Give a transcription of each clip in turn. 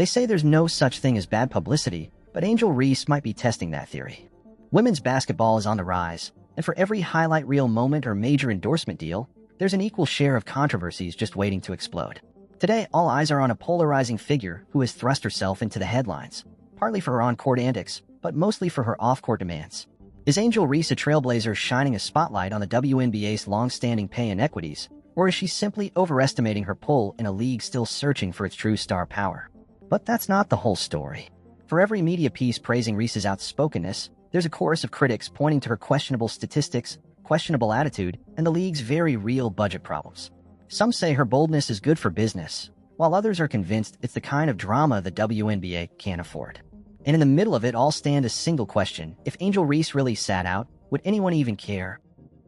They say there's no such thing as bad publicity, but Angel Reese might be testing that theory. Women's basketball is on the rise, and for every highlight reel moment or major endorsement deal, there's an equal share of controversies just waiting to explode. Today, all eyes are on a polarizing figure who has thrust herself into the headlines, partly for her on-court antics, but mostly for her off-court demands. Is Angel Reese a trailblazer shining a spotlight on the WNBA's long-standing pay inequities, or is she simply overestimating her pull in a league still searching for its true star power? But that's not the whole story. For every media piece praising Reese's outspokenness, there's a chorus of critics pointing to her questionable statistics, questionable attitude, and the league's very real budget problems. Some say her boldness is good for business, while others are convinced it's the kind of drama the WNBA can't afford. And in the middle of it all stand a single question: if Angel Reese really sat out, would anyone even care?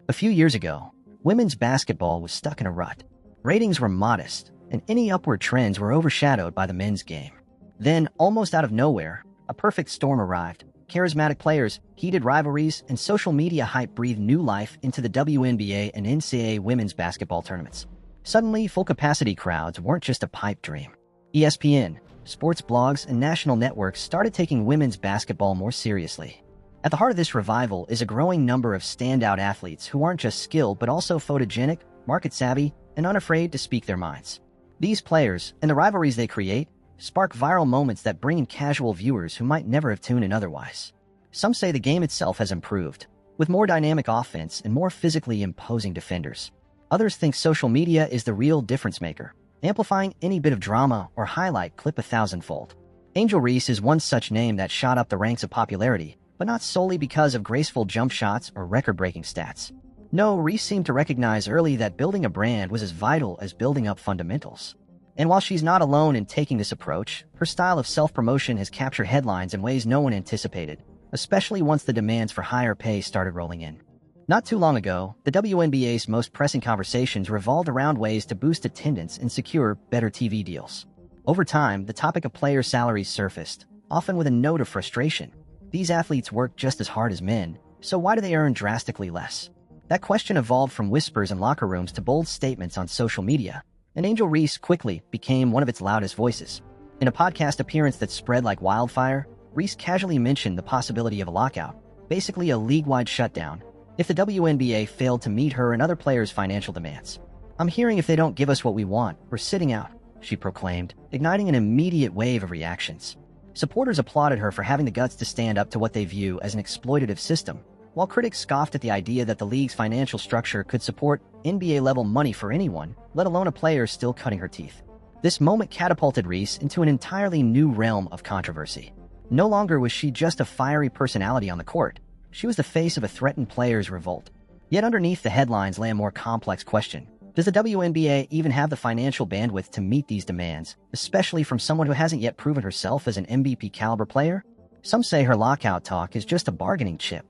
A few years ago, women's basketball was stuck in a rut. Ratings were modest, and any upward trends were overshadowed by the men's game. Then, almost out of nowhere, a perfect storm arrived. Charismatic players, heated rivalries, and social media hype breathed new life into the WNBA and NCAA women's basketball tournaments. Suddenly, full-capacity crowds weren't just a pipe dream. ESPN, sports blogs, and national networks started taking women's basketball more seriously. At the heart of this revival is a growing number of standout athletes who aren't just skilled but also photogenic, market-savvy, and unafraid to speak their minds. These players, and the rivalries they create, spark viral moments that bring in casual viewers who might never have tuned in otherwise. Some say the game itself has improved, with more dynamic offense and more physically imposing defenders. Others think social media is the real difference maker, amplifying any bit of drama or highlight clip 1,000-fold. Angel Reese is one such name that shot up the ranks of popularity, but not solely because of graceful jump shots or record-breaking stats. No, Reese seemed to recognize early that building a brand was as vital as building up fundamentals. And while she's not alone in taking this approach, her style of self-promotion has captured headlines in ways no one anticipated, especially once the demands for higher pay started rolling in. Not too long ago, the WNBA's most pressing conversations revolved around ways to boost attendance and secure better TV deals. Over time, the topic of player salaries surfaced, often with a note of frustration. These athletes work just as hard as men, so why do they earn drastically less? That question evolved from whispers in locker rooms to bold statements on social media, and Angel Reese quickly became one of its loudest voices. In a podcast appearance that spread like wildfire, Reese casually mentioned the possibility of a lockout, basically a league-wide shutdown, if the WNBA failed to meet her and other players' financial demands. "I'm hearing if they don't give us what we want, we're sitting out," she proclaimed, igniting an immediate wave of reactions. Supporters applauded her for having the guts to stand up to what they view as an exploitative system, while critics scoffed at the idea that the league's financial structure could support NBA-level money for anyone, let alone a player still cutting her teeth. This moment catapulted Reese into an entirely new realm of controversy. No longer was she just a fiery personality on the court. She was the face of a threatened players' revolt. Yet underneath the headlines lay a more complex question. Does the WNBA even have the financial bandwidth to meet these demands, especially from someone who hasn't yet proven herself as an MVP-caliber player? Some say her lockout talk is just a bargaining chip.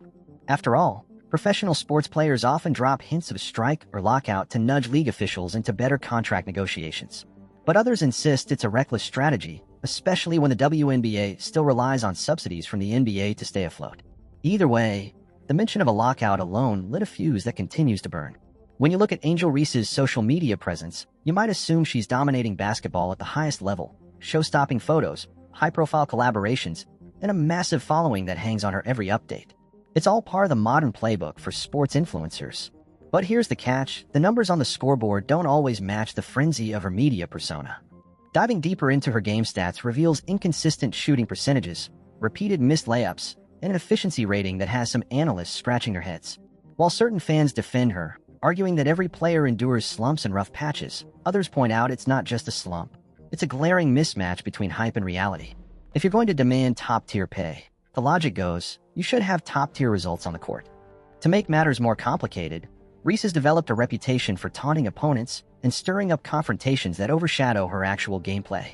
After all, professional sports players often drop hints of strike or lockout to nudge league officials into better contract negotiations. But others insist it's a reckless strategy, especially when the WNBA still relies on subsidies from the NBA to stay afloat. Either way, the mention of a lockout alone lit a fuse that continues to burn. When you look at Angel Reese's social media presence, you might assume she's dominating basketball at the highest level, show-stopping photos, high-profile collaborations, and a massive following that hangs on her every update. It's all part of the modern playbook for sports influencers. But here's the catch: the numbers on the scoreboard don't always match the frenzy of her media persona. Diving deeper into her game stats reveals inconsistent shooting percentages, repeated missed layups, and an efficiency rating that has some analysts scratching their heads. While certain fans defend her, arguing that every player endures slumps and rough patches, others point out it's not just a slump. It's a glaring mismatch between hype and reality. If you're going to demand top-tier pay, the logic goes, you should have top-tier results on the court. To make matters more complicated, Reese has developed a reputation for taunting opponents and stirring up confrontations that overshadow her actual gameplay.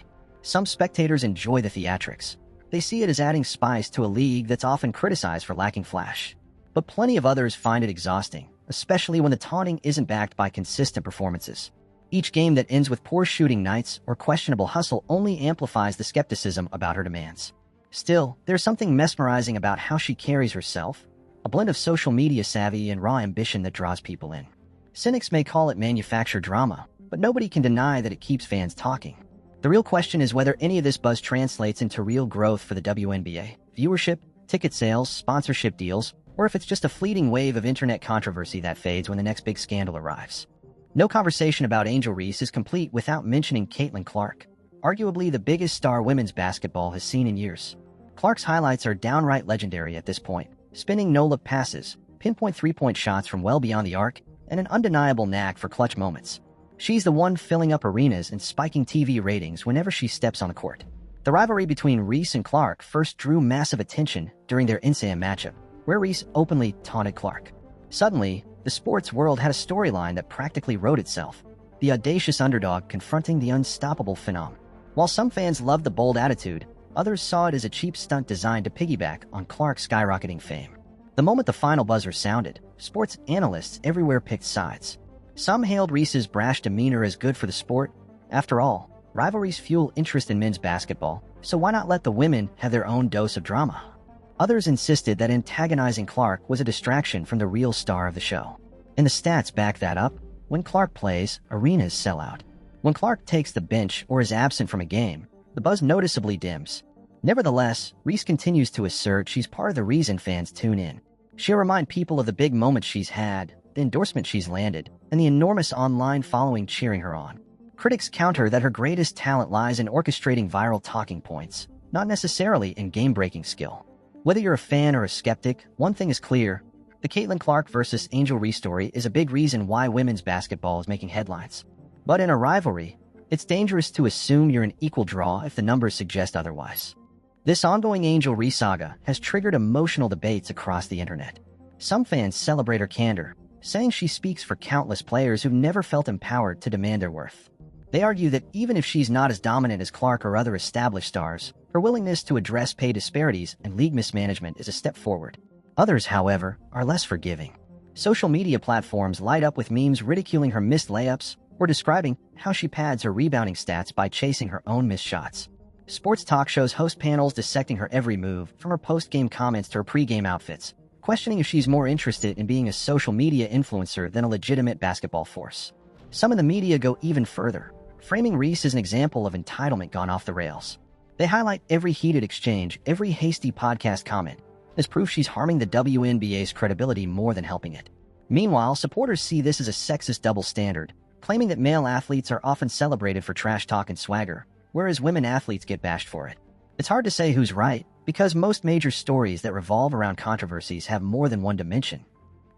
Some spectators enjoy the theatrics. They see it as adding spice to a league that's often criticized for lacking flash. But plenty of others find it exhausting, especially when the taunting isn't backed by consistent performances. Each game that ends with poor shooting nights or questionable hustle only amplifies the skepticism about her demands. Still, there's something mesmerizing about how she carries herself, a blend of social media savvy and raw ambition that draws people in. Cynics may call it manufactured drama, but nobody can deny that it keeps fans talking. The real question is whether any of this buzz translates into real growth for the WNBA. Viewership, ticket sales, sponsorship deals, or if it's just a fleeting wave of internet controversy that fades when the next big scandal arrives. No conversation about Angel Reese is complete without mentioning Caitlin Clark, arguably the biggest star women's basketball has seen in years. Clark's highlights are downright legendary at this point, spinning no-look passes, pinpoint three-point shots from well beyond the arc, and an undeniable knack for clutch moments. She's the one filling up arenas and spiking TV ratings whenever she steps on the court. The rivalry between Reese and Clark first drew massive attention during their NCAA matchup, where Reese openly taunted Clark. Suddenly, the sports world had a storyline that practically wrote itself, the audacious underdog confronting the unstoppable phenom. While some fans loved the bold attitude, others saw it as a cheap stunt designed to piggyback on Clark's skyrocketing fame. The moment the final buzzer sounded, sports analysts everywhere picked sides. Some hailed Reese's brash demeanor as good for the sport. After all, rivalries fuel interest in men's basketball, so why not let the women have their own dose of drama? Others insisted that antagonizing Clark was a distraction from the real star of the show. And the stats back that up. When Clark plays, arenas sell out. When Clark takes the bench or is absent from a game, the buzz noticeably dims. Nevertheless, Reese continues to assert she's part of the reason fans tune in. She'll remind people of the big moments she's had, the endorsement she's landed, and the enormous online following cheering her on. Critics counter that her greatest talent lies in orchestrating viral talking points, not necessarily in game-breaking skill. Whether you're a fan or a skeptic, one thing is clear. The Caitlin Clark versus Angel Reese story is a big reason why women's basketball is making headlines. But in a rivalry, it's dangerous to assume you're an equal draw if the numbers suggest otherwise. This ongoing Angel Reese saga has triggered emotional debates across the internet. Some fans celebrate her candor, saying she speaks for countless players who've never felt empowered to demand their worth. They argue that even if she's not as dominant as Clark or other established stars, her willingness to address pay disparities and league mismanagement is a step forward. Others, however, are less forgiving. Social media platforms light up with memes ridiculing her missed layups or describing how she pads her rebounding stats by chasing her own missed shots. Sports talk shows host panels dissecting her every move, from her post-game comments to her pre-game outfits, questioning if she's more interested in being a social media influencer than a legitimate basketball force. Some of the media go even further, framing Reese as an example of entitlement gone off the rails. They highlight every heated exchange, every hasty podcast comment, as proof she's harming the WNBA's credibility more than helping it. Meanwhile, supporters see this as a sexist double standard, claiming that male athletes are often celebrated for trash talk and swagger, whereas women athletes get bashed for it. It's hard to say who's right, because most major stories that revolve around controversies have more than one dimension.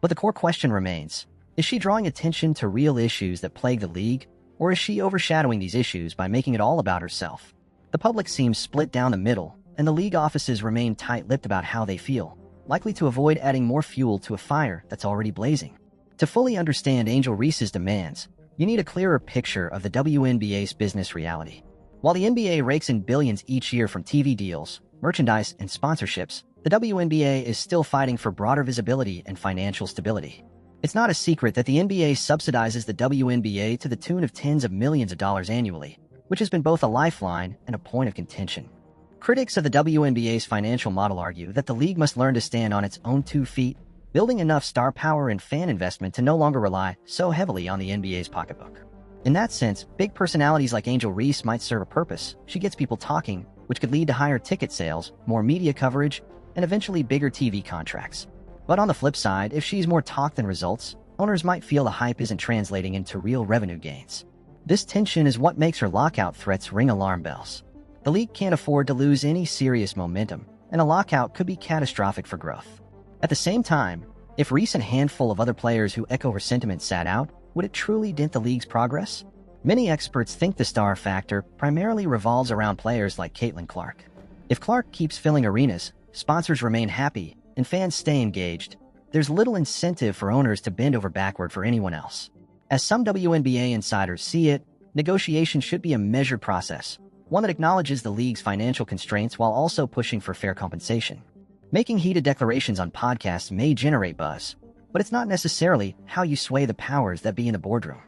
But the core question remains, is she drawing attention to real issues that plague the league, or is she overshadowing these issues by making it all about herself? The public seems split down the middle, and the league offices remain tight-lipped about how they feel, likely to avoid adding more fuel to a fire that's already blazing. To fully understand Angel Reese's demands, you need a clearer picture of the WNBA's business reality. While the NBA rakes in billions each year from TV deals, merchandise, and sponsorships, the WNBA is still fighting for broader visibility and financial stability. It's not a secret that the NBA subsidizes the WNBA to the tune of tens of millions of dollars annually, which has been both a lifeline and a point of contention. Critics of the WNBA's financial model argue that the league must learn to stand on its own 2 feet, building enough star power and fan investment to no longer rely so heavily on the NBA's pocketbook. In that sense, big personalities like Angel Reese might serve a purpose. She gets people talking, which could lead to higher ticket sales, more media coverage, and eventually bigger TV contracts. But on the flip side, if she's more talk than results, owners might feel the hype isn't translating into real revenue gains. This tension is what makes her lockout threats ring alarm bells. The league can't afford to lose any serious momentum, and a lockout could be catastrophic for growth. At the same time, if Reese and a handful of other players who echo her sentiments sat out, would it truly dent the league's progress? Many experts think the star factor primarily revolves around players like Caitlin Clark. If Clark keeps filling arenas, sponsors remain happy, and fans stay engaged, there's little incentive for owners to bend over backward for anyone else. As some WNBA insiders see it, negotiation should be a measured process, one that acknowledges the league's financial constraints while also pushing for fair compensation. Making heated declarations on podcasts may generate buzz, but it's not necessarily how you sway the powers that be in the boardroom.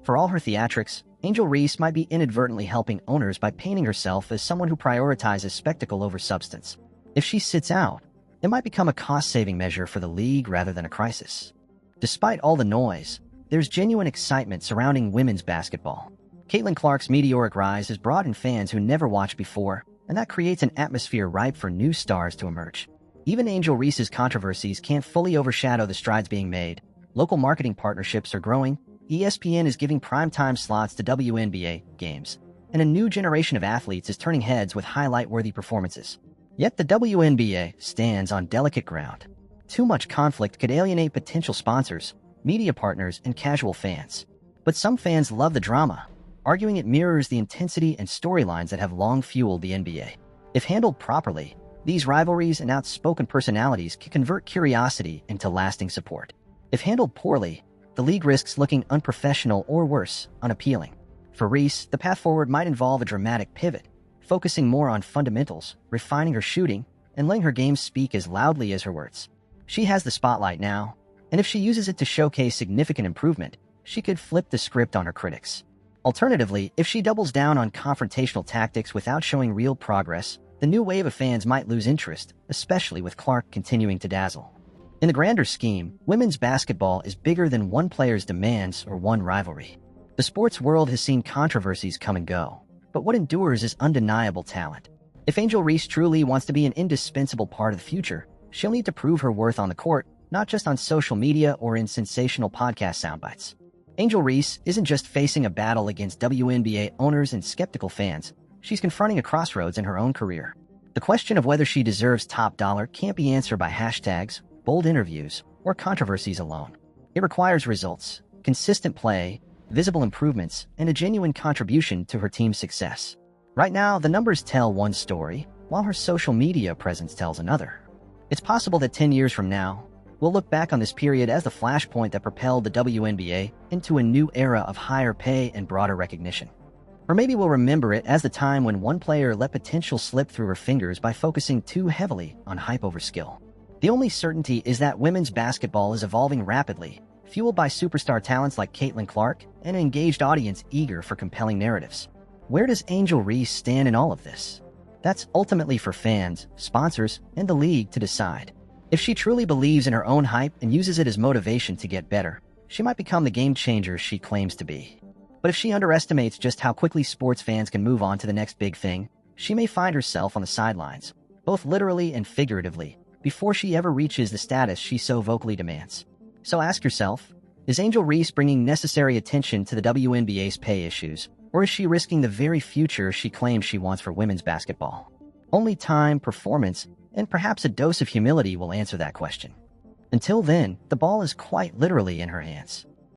For all her theatrics, Angel Reese might be inadvertently helping owners by painting herself as someone who prioritizes spectacle over substance. If she sits out, it might become a cost-saving measure for the league rather than a crisis. Despite all the noise, there's genuine excitement surrounding women's basketball. Caitlin Clark's meteoric rise has brought in fans who never watched before, and that creates an atmosphere ripe for new stars to emerge. Even Angel Reese's controversies can't fully overshadow the strides being made. Local marketing partnerships are growing, ESPN is giving primetime slots to WNBA games, and a new generation of athletes is turning heads with highlight-worthy performances. Yet the WNBA stands on delicate ground. Too much conflict could alienate potential sponsors, media partners, and casual fans. But some fans love the drama, arguing it mirrors the intensity and storylines that have long fueled the NBA. If handled properly, these rivalries and outspoken personalities can convert curiosity into lasting support. If handled poorly, the league risks looking unprofessional or worse, unappealing. For Reese, the path forward might involve a dramatic pivot, focusing more on fundamentals, refining her shooting, and letting her game speak as loudly as her words. She has the spotlight now, and if she uses it to showcase significant improvement, she could flip the script on her critics. Alternatively, if she doubles down on confrontational tactics without showing real progress, the new wave of fans might lose interest, especially with Clark continuing to dazzle. In the grander scheme, women's basketball is bigger than one player's demands or one rivalry. The sports world has seen controversies come and go, but what endures is undeniable talent. If Angel Reese truly wants to be an indispensable part of the future, she'll need to prove her worth on the court, not just on social media or in sensational podcast soundbites. Angel Reese isn't just facing a battle against WNBA owners and skeptical fans, she's confronting a crossroads in her own career. The question of whether she deserves top dollar can't be answered by hashtags, bold interviews, or controversies alone. It requires results, consistent play, visible improvements, and a genuine contribution to her team's success. Right now, the numbers tell one story, while her social media presence tells another. It's possible that 10 years from now, we'll look back on this period as the flashpoint that propelled the WNBA into a new era of higher pay and broader recognition. Or maybe we'll remember it as the time when one player let potential slip through her fingers by focusing too heavily on hype over skill. The only certainty is that women's basketball is evolving rapidly, fueled by superstar talents like Caitlin Clark and an engaged audience eager for compelling narratives. Where does Angel Reese stand in all of this? That's ultimately for fans, sponsors, and the league to decide. If she truly believes in her own hype and uses it as motivation to get better, she might become the game changer she claims to be. But if she underestimates just how quickly sports fans can move on to the next big thing, she may find herself on the sidelines, both literally and figuratively, before she ever reaches the status she so vocally demands. So ask yourself, is Angel Reese bringing necessary attention to the WNBA's pay issues, or is she risking the very future she claims she wants for women's basketball? Only time, performance, and perhaps a dose of humility will answer that question. Until then, the ball is quite literally in her hands.